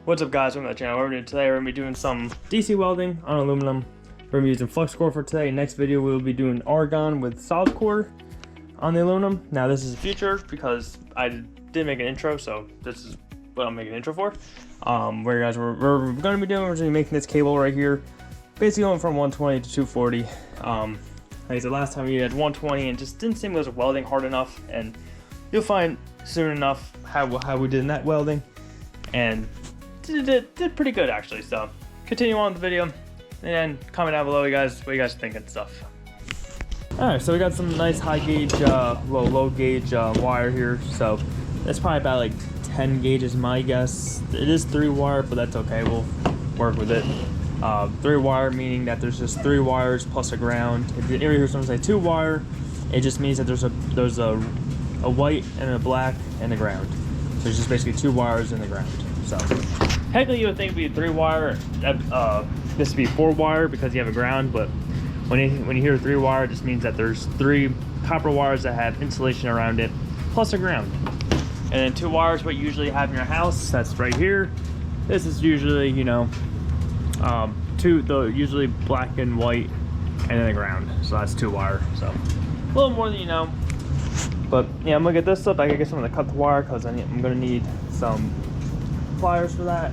What's up guys, welcome to the channel. What we're doing today, we're going to be doing some DC welding on aluminum. We're going to be using flux core for today. Next video we'll be doing argon with solid core on the aluminum. Now this is the future because I didn't make an intro, so this is what I'm making an intro for. We're going to be doing, we're going to be making this cable right here. Basically going from 120 to 240. Like I said last time we had 120 and just didn't seem it was welding hard enough, and you'll find soon enough how we did in that welding. And did pretty good actually. So continue on with the video and comment down below what you guys think and stuff. Alright, so we got some nice high gauge low gauge wire here. So it's probably about like 10 gauges my guess. It is 3 wire, but that's okay, we'll work with it. 3 wire meaning that there's just 3 wires plus a ground. If you ever hear someone say 2 wire, it just means that there's a white and a black and a ground. So it's just basically 2 wires in the ground. So technically you would think it'd be 3 wire, this would be 4 wire because you have a ground, but when you hear 3 wire, it just means that there's 3 copper wires that have insulation around it, plus a ground. And then 2 wires, what you usually have in your house, that's right here. This is usually, you know, usually black and white, and then the ground. So that's 2 wire, so a little more than you know. But yeah, I'm gonna get this up. I gotta get someone to cut the wire because I'm gonna need some pliers for that,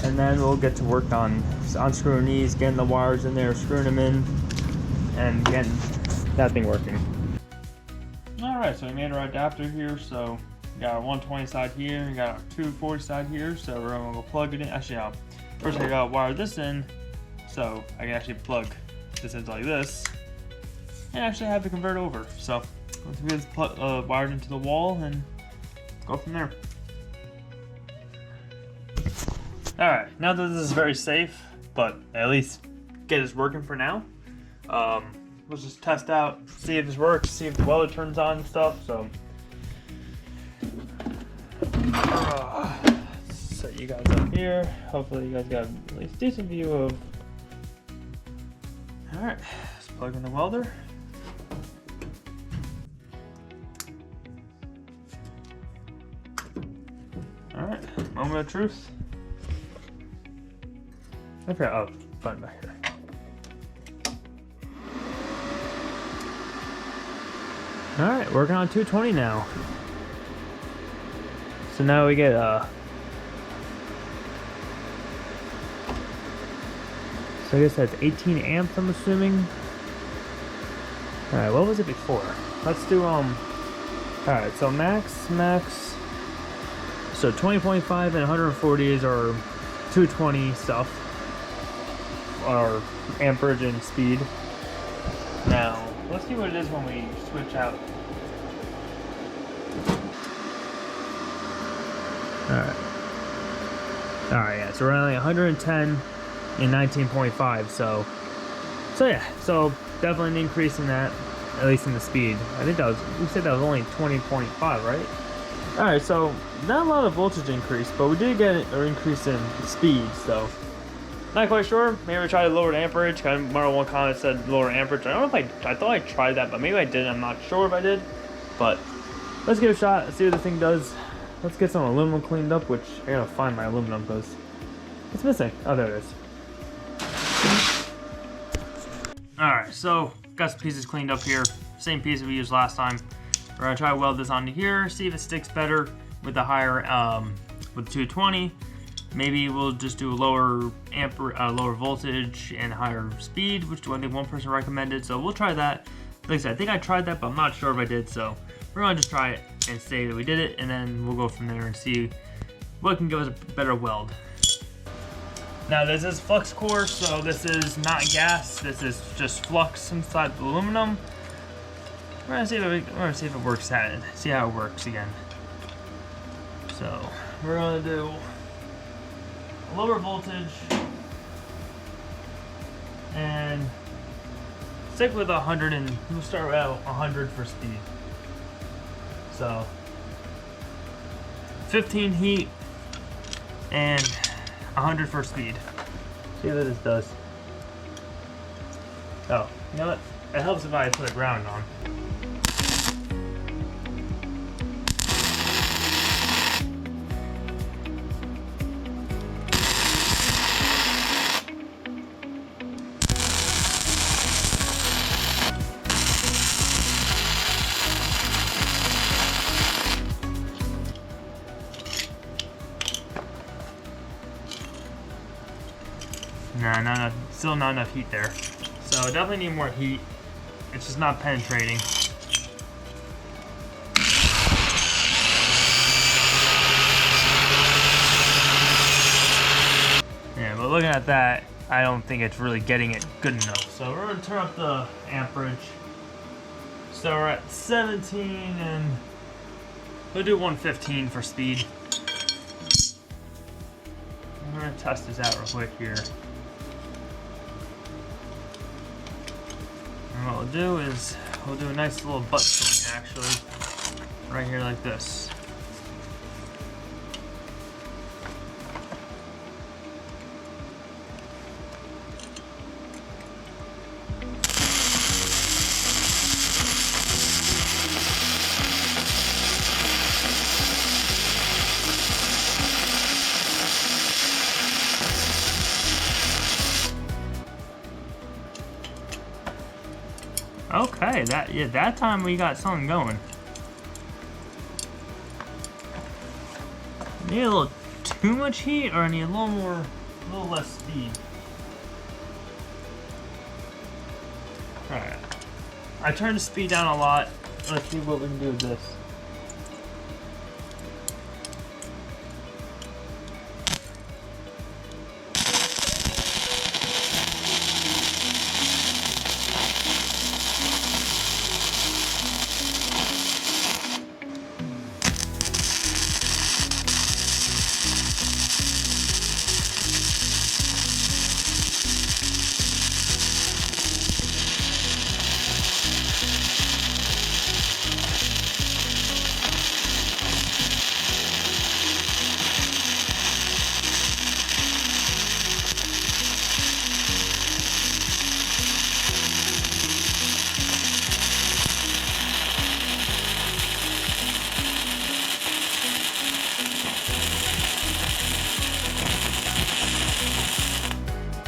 and then we'll get to work on unscrewing these, getting the wires in there, screwing them in, and getting that thing working. Alright, so we made our adapter here. So we got our 120 side here, we got our 240 side here, so we're gonna go plug it in. Actually, first I gotta wire this in so I can actually plug this into like this and actually have it convert over. So let's get this wired into the wall and go from there. Alright, now that this is very safe, but at least get this working for now. Let's just test out, see if this works, see if the welder turns on and stuff. So set you guys up here. Hopefully you guys got at least a decent view of. Alright, let's plug in the welder. Alright, moment of truth. Okay, oh, button back here. Alright, working on 220 now. So now we get so I guess that's 18 amps, I'm assuming. Alright, what was it before? Let's do alright, so max. So 20.5 and 140 is our 220 stuff. Our amperage and speed. Now, let's see what it is when we switch out. Alright, yeah, so we're only 110 and 19.5, so yeah, so definitely an increase in that, at least in the speed. I think that was, we said that was only 20.5, right? Alright, so not a lot of voltage increase, but we did get an increase in speed, so not quite sure. Maybe we tried to lower the amperage. I remember one comment said lower amperage. I don't know if I thought I tried that, but maybe I didn't. I'm not sure if I did. But let's give it a shot. Let's see what the thing does. Let's get some aluminum cleaned up, which I gotta find my aluminum because it's missing. Oh, there it is. Alright, so got some pieces cleaned up here. Same piece we used last time. We're gonna try to weld this onto here, see if it sticks better with the higher with the 220. Maybe we'll just do a lower lower voltage and higher speed, which I think one person recommended. So we'll try that. Like I said, I think I tried that, but I'm not sure if I did. So we're gonna just try it and say that we did it, and then we'll go from there and see what can give us a better weld. Now this is flux core, so this is not gas. This is just flux inside the aluminum. We're gonna see if it works. See how it works again. So we're gonna do lower voltage and stick with 100, and we'll start at 100 for speed. So 15 heat and 100 for speed. See what this does. Oh, you know what? It helps if I put a ground on. Nah, not enough, still not enough heat there. So definitely need more heat. It's just not penetrating. Yeah, but looking at that, I don't think it's really getting it good enough. So we're gonna turn up the amperage. So we're at 17 and we'll do 115 for speed. I'm gonna test this out real quick here. And what we'll do is, we'll do a nice little butt swing actually, right here like this. Okay, that time we got something going. Need a little too much heat, or I need a little less speed? Alright. I turned the speed down a lot. Let's see what we can do with this.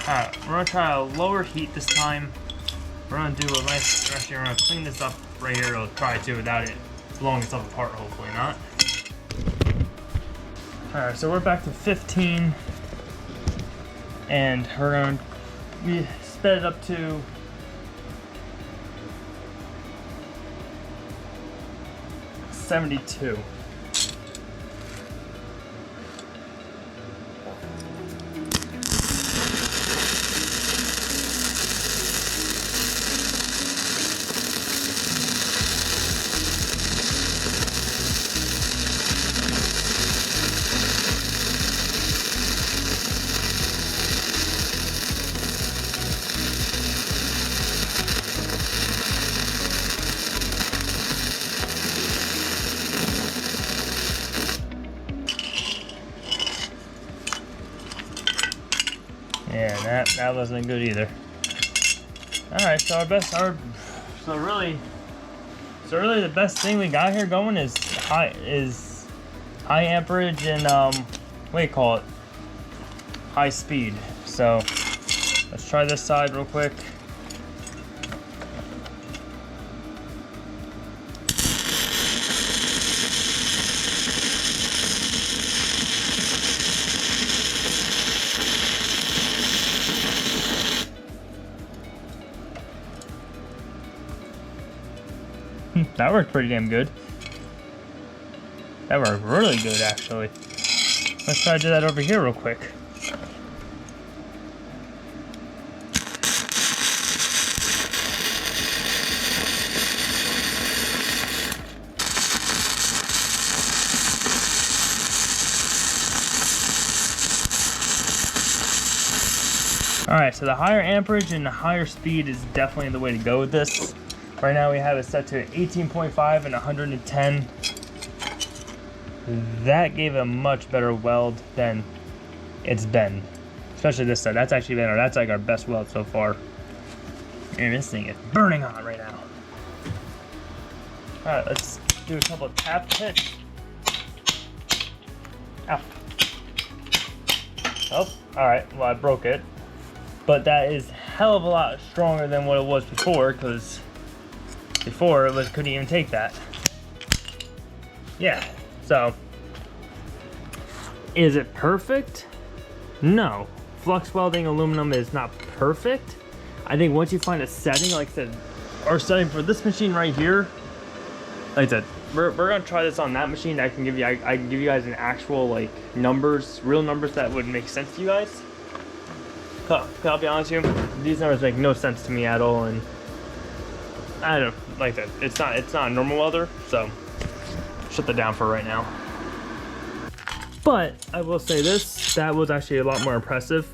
Alright, we're gonna try a lower heat this time. We're gonna do a nice, actually we're gonna clean this up right here. We'll try to without it blowing itself apart, hopefully not. Alright, so we're back to 15. And we sped it up to 72. Yeah, that wasn't good either. Alright, so so really the best thing we got here going is high amperage and what do you call it? High speed. So let's try this side real quick. That worked pretty damn good. That worked really good, actually. Let's try to do that over here real quick. Alright, so the higher amperage and the higher speed is definitely the way to go with this. Right now we have it set to 18.5 and 110. That gave a much better weld than it's been. Especially this side. That's actually been that's like our best weld so far. And this thing is burning hot right now. Alright, let's do a couple of tap hits. Ow. Oh, alright, well I broke it. But that is a hell of a lot stronger than what it was before, because before it couldn't even take that. Yeah, so is it perfect? No, flux welding aluminum is not perfect. I think once you find a setting, like I said, our setting for this machine right here, like I said, we're gonna try this on that machine. I can give you guys an actual like numbers, real numbers that would make sense to you guys. I'll be honest with you, these numbers make no sense to me at all, and I don't know, like that. It's not a normal welder, so shut that down for right now. But I will say this, that was actually a lot more impressive.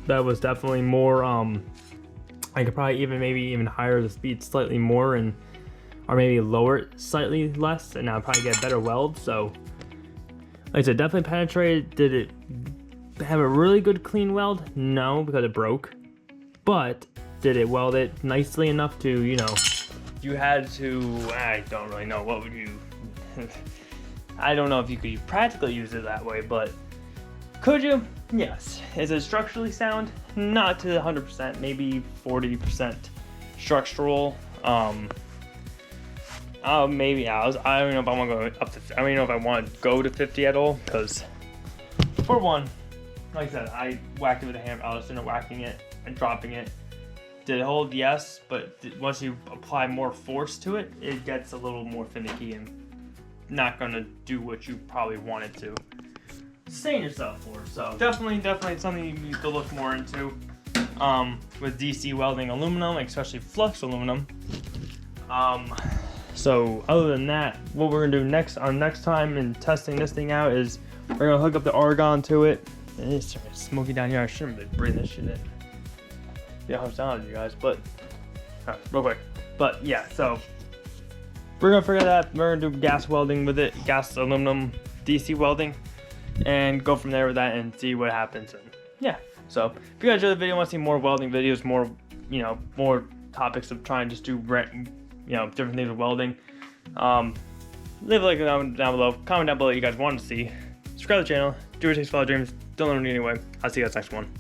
That was definitely more. I could probably maybe even higher the speed slightly more, and or maybe lower it slightly less, and I'll probably get a better weld. So, like I said, definitely penetrated. Did it have a really good clean weld? No, because it broke. But did it weld it nicely enough to, you know, you had to, I don't really know, what would you, I don't know if you could practically use it that way, but could you? Yes. Is it structurally sound? Not to 100%, maybe 40% structural. Maybe I don't know if I want to go up to, I don't even know if I want to go to 50 at all, because for one, like I said, I whacked it with a hammer. I was whacking it and dropping it. Did it hold? Yes, but once you apply more force to it, it gets a little more finicky and not gonna do what you probably want it to sustain yourself for. So definitely something you need to look more into with DC welding aluminum, especially flux aluminum. So other than that, what we're gonna do next time in testing this thing out is we're gonna hook up the argon to it. It's smoky down here. I shouldn't really breathe this shit in. Yeah, I'm telling you guys, but real quick. But yeah, so we're gonna figure that. We're gonna do gas welding with it, gas aluminum DC welding, and go from there with that and see what happens. And yeah, so if you guys enjoyed the video, want to see more welding videos, more, you know, more topics of trying to just do, you know, different things with welding, leave a like down below, comment down below what you guys want to see, subscribe to the channel, do what it takes to follow dreams, don't let them anyway. I'll see you guys next one.